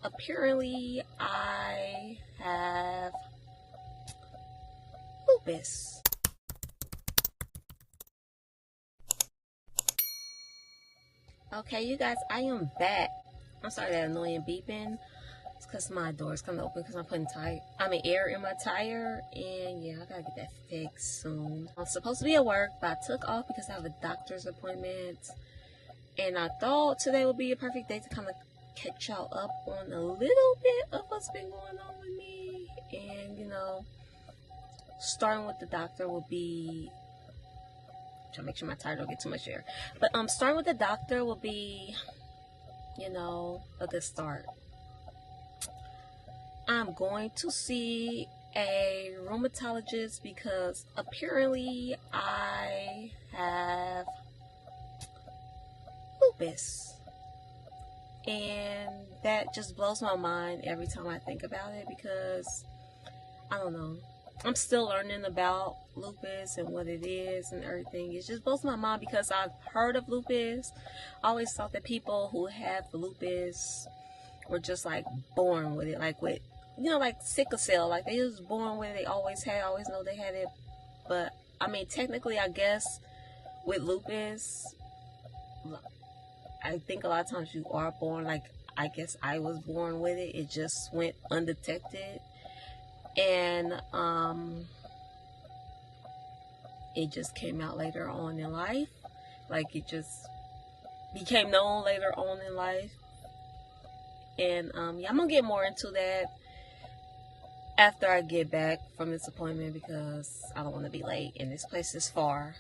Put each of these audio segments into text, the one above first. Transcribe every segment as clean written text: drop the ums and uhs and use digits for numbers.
apparently I have lupus. Okay, you guys, I am back. I'm sorry that annoying beeping. It's because my door is coming open because I'm putting air in my tire, and yeah, I gotta get that fixed soon. I'm supposed to be at work, but I took off because I have a doctor's appointment, and I thought today would be a perfect day to kind of catch y'all up on a little bit of what's been going on with me. And you know, starting with the doctor will be, trying to make sure my tire don't get too much air, but starting with the doctor will be, you know, a good start. I'm going to see a rheumatologist because apparently I have lupus, and that just blows my mind every time I think about it, because I don't know, I'm still learning about lupus and what it is and everything. It just blows my mind because I've heard of lupus. I always thought that people who have lupus were just like born with it, like with, you know, like sickle cell, like they was born with it, they always know they had it. But I mean, technically, I guess with lupus, I think a lot of times you are born, like I guess I was born with it, it just went undetected, and it just came out later on in life, like it just became known later on in life. And yeah, I'm gonna get more into that after I get back from this appointment because I don't want to be late and this place is far.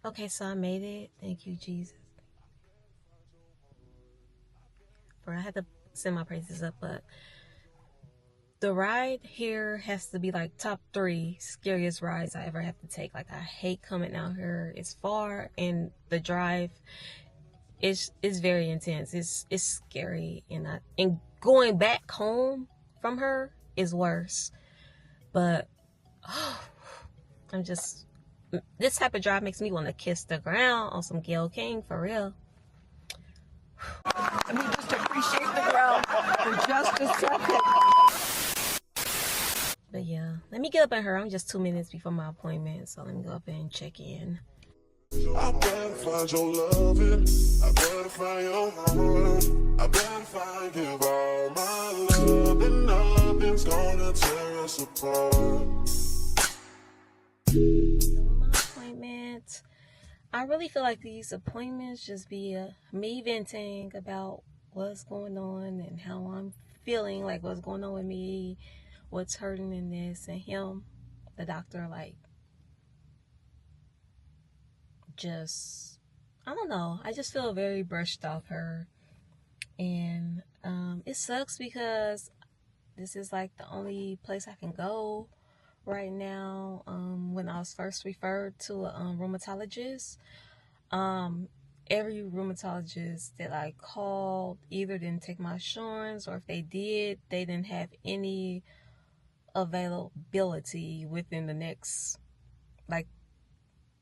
Okay, so I made it. Thank you, Jesus. I had to send my praises up, but the ride here has to be like top 3 scariest rides I ever have to take. Like, I hate coming out here. It's far, and the drive is very intense. It's scary, and going back home from her is worse. But this type of drive makes me want to kiss the ground on some Gayle King, for real. Let me just appreciate the ground for just a second. But yeah, let me get up and her. I'm just 2 minutes before my appointment, so let me go up and check in. I better find your loving, I better find your heart, I better find give all my love, and nothing's gonna tear us apart. Doing my appointment. I really feel like these appointments just be me venting about what's going on and how I'm feeling, like what's going on with me, what's hurting in this, and him, the doctor, like, just, I don't know, I just feel very brushed off her. And it sucks because this is like the only place I can go right now. When I was first referred to a rheumatologist, every rheumatologist that I called either didn't take my insurance, or if they did, they didn't have any availability within the next like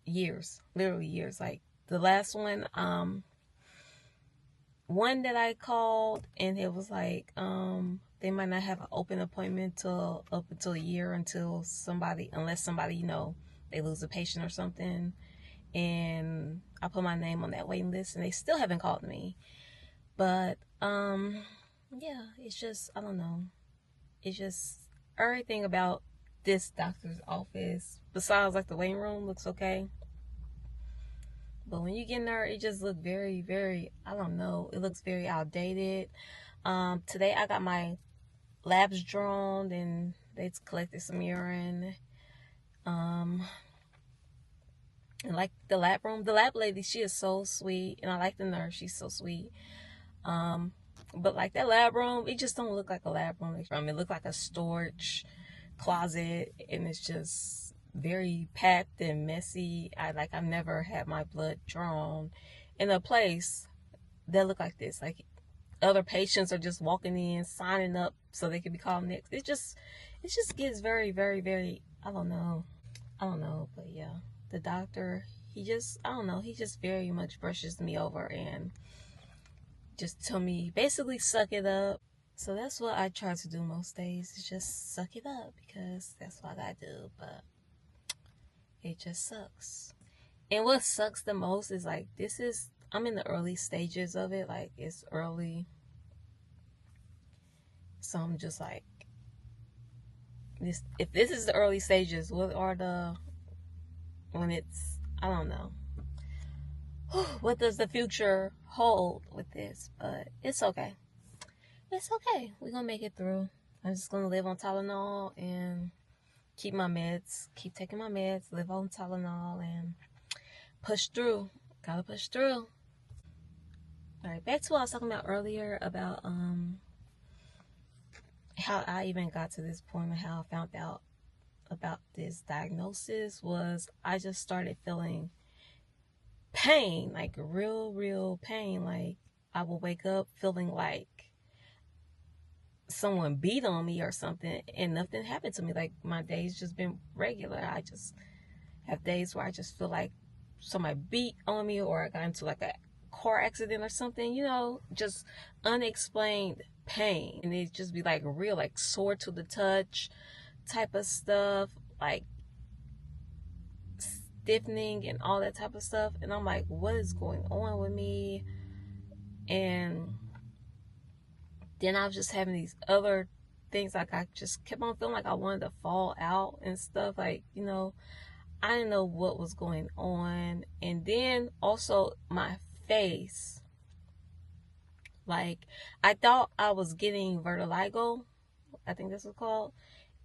years, literally years. Like the last one that I called, and it was like they might not have an open appointment till up until a year, unless somebody, you know, they lose a patient or something, and I put my name on that waiting list, and they still haven't called me. But yeah, it's just, I don't know, it's just everything about this doctor's office, besides like the waiting room, looks okay. But when you get in there, it just looks very, very, I don't know, it looks very outdated. Today I got my labs drawn, and they collected some urine. And like the lab lady, she is so sweet, and I like the nurse, she's so sweet. But like that lab room, it just don't look like a lab room. It looked like a storage closet, and it's just very packed and messy. I've never had my blood drawn in a place that looked like this. Like, other patients are just walking in, signing up so they can be called next. It just gets very, very, very I don't know. But yeah, the doctor, he just, I don't know, he just very much brushes me over and just tell me basically suck it up. So that's what I try to do most days, is just suck it up, because that's what I do. But it just sucks. And what sucks the most is like, I'm in the early stages of it. Like, it's early. So I'm just like, if this is the early stages, what are when it's, I don't know. What does the future hold with this? But it's okay. It's okay. We're going to make it through. I'm just going to live on Tylenol and keep my meds, keep taking my meds, live on Tylenol, and push through. Gotta push through. All right, back to what I was talking about earlier about how I even got to this point and how I found out about this diagnosis. Was I just started feeling pain, like real pain. Like, I will wake up feeling like someone beat on me or something, and nothing happened to me. Like, my days just been regular. I just have days where I just feel like somebody beat on me, or I got into like a car accident or something, just unexplained pain. And it just be like real, like sore to the touch type of stuff, like stiffening and all that type of stuff. And I'm like, what is going on with me? And then I was just having these other things, like I just kept on feeling like I wanted to fall out and stuff, like, I didn't know what was going on. And then also my face, like, I thought I was getting vertigo, I think this was called,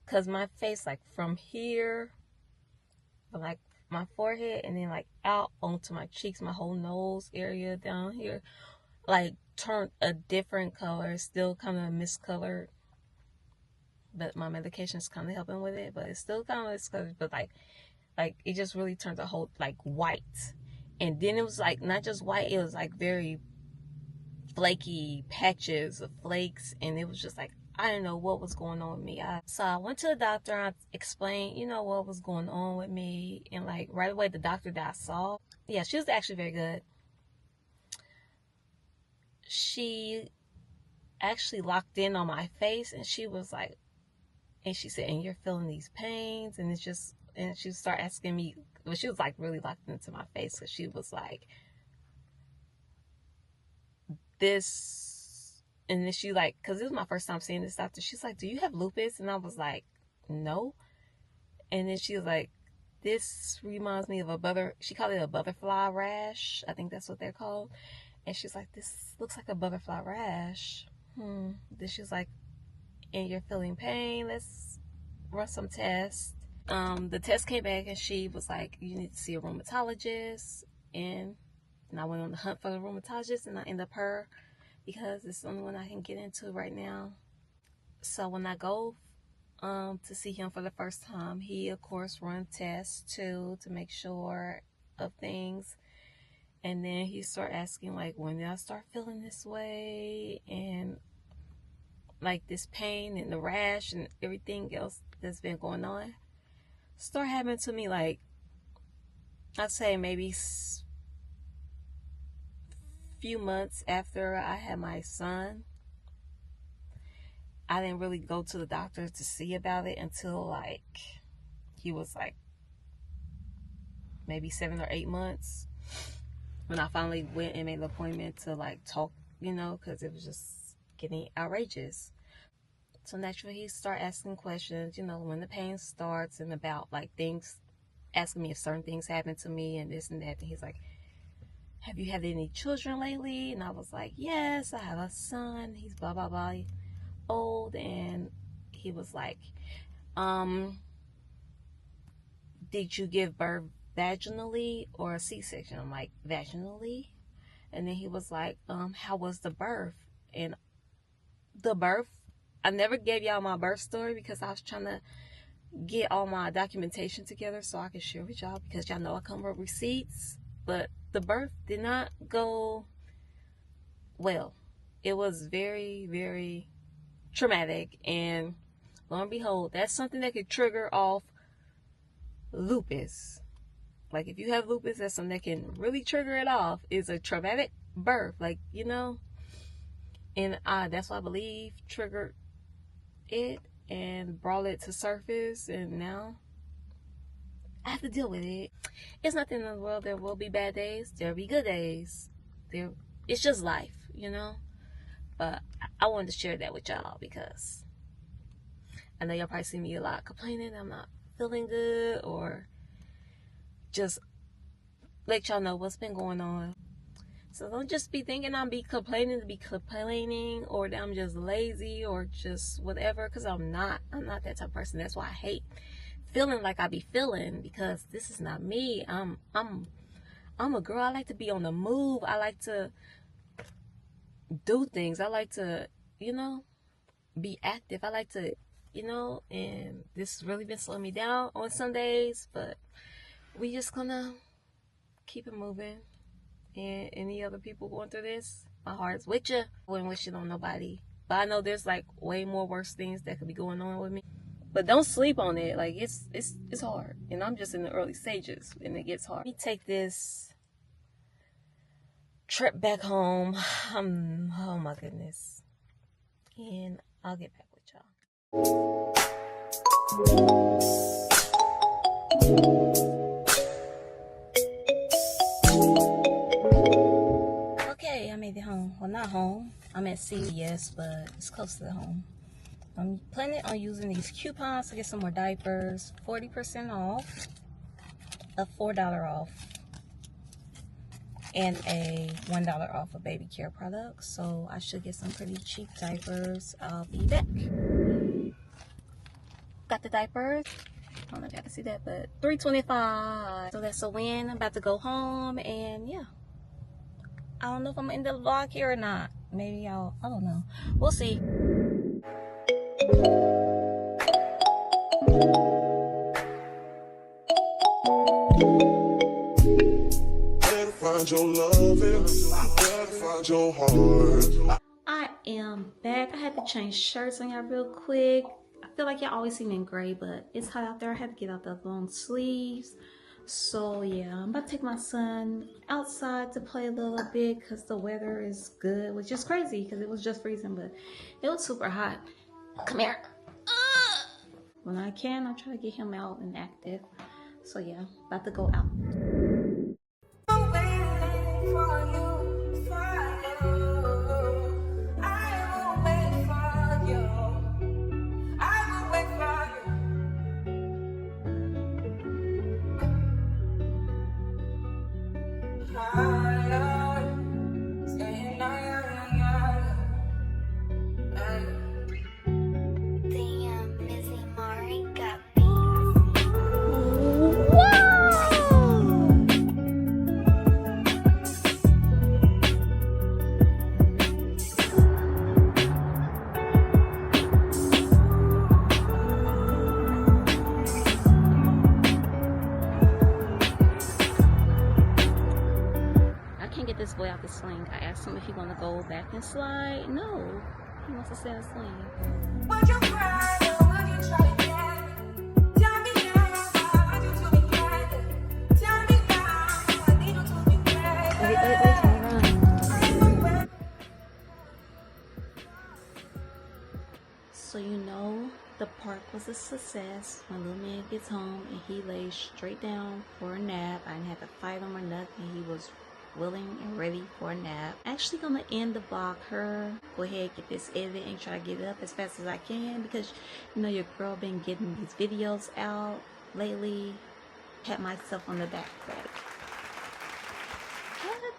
because my face, like from here, like my forehead, and then like out onto my cheeks, my whole nose area down here, like turned a different color, still kind of miscolored, but my medication is kind of helping with it, but it's still kind of miscolored, but like it just really turned a whole like white. And then it was like not just white, it was like very flaky patches of flakes, and it was just like, I didn't know what was going on with me. So I went to the doctor. I explained, what was going on with me, and like right away the doctor that I saw, yeah, she was actually very good. She actually locked in on my face, and she was like, and she said, and you're feeling these pains, and it's just, and she started asking me, but she was like really locked into my face, because she was like, this, and then she like, because it was my first time seeing this doctor, she's like, do you have lupus? And I was like, no. And then she was like, this reminds me of she called it a butterfly rash, I think that's what they're called. And she's like, this looks like a butterfly rash. Then she's like, and you're feeling pain, let's run some tests. The test came back, and she was like, you need to see a rheumatologist. And I went on the hunt for the rheumatologist, and I ended up her, because it's the only one I can get into right now. So when I go to see him for the first time, he of course run tests too to make sure of things. And then he started asking, like, when did I start feeling this way, and like this pain and the rash and everything else that's been going on start happening to me, like, I'd say maybe few months after I had my son. I didn't really go to the doctor to see about it until like he was like maybe 7 or 8 months, when I finally went and made an appointment to like talk, because it was just getting outrageous. So naturally he started asking questions, when the pain starts, and about like things, asking me if certain things happened to me and this and that. And he's like, have you had any children lately? And I was like, yes, I have a son. He's blah, blah, blah, old. And he was like, did you give birth vaginally or a C-section? I'm like, vaginally. And then he was like, how was the birth? And the birth, I never gave y'all my birth story, because I was trying to get all my documentation together so I could share with y'all, because y'all know I come with receipts. But the birth did not go well. It was very, very traumatic, and lo and behold, that's something that could trigger off lupus. Like, if you have lupus, that's something that can really trigger it off. Is a traumatic birth, like, you know. And that's what I believe triggered it and brought it to surface. And now I have to deal with it. It's nothing in the world. There will be bad days. There'll be good days. It's just life, you know. But I wanted to share that with y'all because I know y'all probably see me a lot complaining I'm not feeling good, or just let y'all know what's been going on. So don't just be thinking I'm complaining, or that I'm just lazy or just whatever, because I'm not that type of person. That's why I hate feeling like I be feeling, because this is not me. I'm a girl. I like to be on the move. I like to do things. I like to, you know, be active. I like to, you know, and this has really been slowing me down on some days, but we just gonna keep it moving. And any other people going through this, my heart's with you. I wouldn't wish it on nobody, but I know there's like way more worse things that could be going on with me. But don't sleep on it. Like, it's hard, and I'm just in the early stages, and it gets hard. Let me take this trip back home. Oh my goodness, and I'll get back with y'all. Okay, I made it home. Well, not home. I'm at CVS, but it's close to the home. I'm planning on using these coupons to get some more diapers. 40% off, a $4 off, and a $1 off of baby care products. So I should get some pretty cheap diapers. I'll be back. Got the diapers. I don't know if y'all can see that, but $3.25. So that's a win. I'm about to go home, and yeah. I don't know if I'm in the vlog here or not. Maybe I don't know. We'll see. Better find your loving, better find your heart. I am back. I had to change shirts on y'all real quick. I feel like y'all always see me in gray, but it's hot out there. I had to get out the long sleeves. So yeah, I'm about to take my son outside to play a little bit because the weather is good, which is crazy because it was just freezing, but it was super hot. Come here. When I can, I try to get him out and active. So yeah, about to go out. This boy out the sling. I asked him if he want to go back and slide. No, he wants to stay in the sling. Would you cry or would you try again? Tell me now, I want you to be glad. Tell me now, I need you to be glad. So you know the park was a success. My little man gets home and he lays straight down for a nap. I didn't have to fight him or nothing. He was willing and ready for a nap. Actually gonna end the vlog here. Go ahead, get this edited and try to get it up as fast as I can, because you know your girl been getting these videos out lately. Pat myself on the back like, what?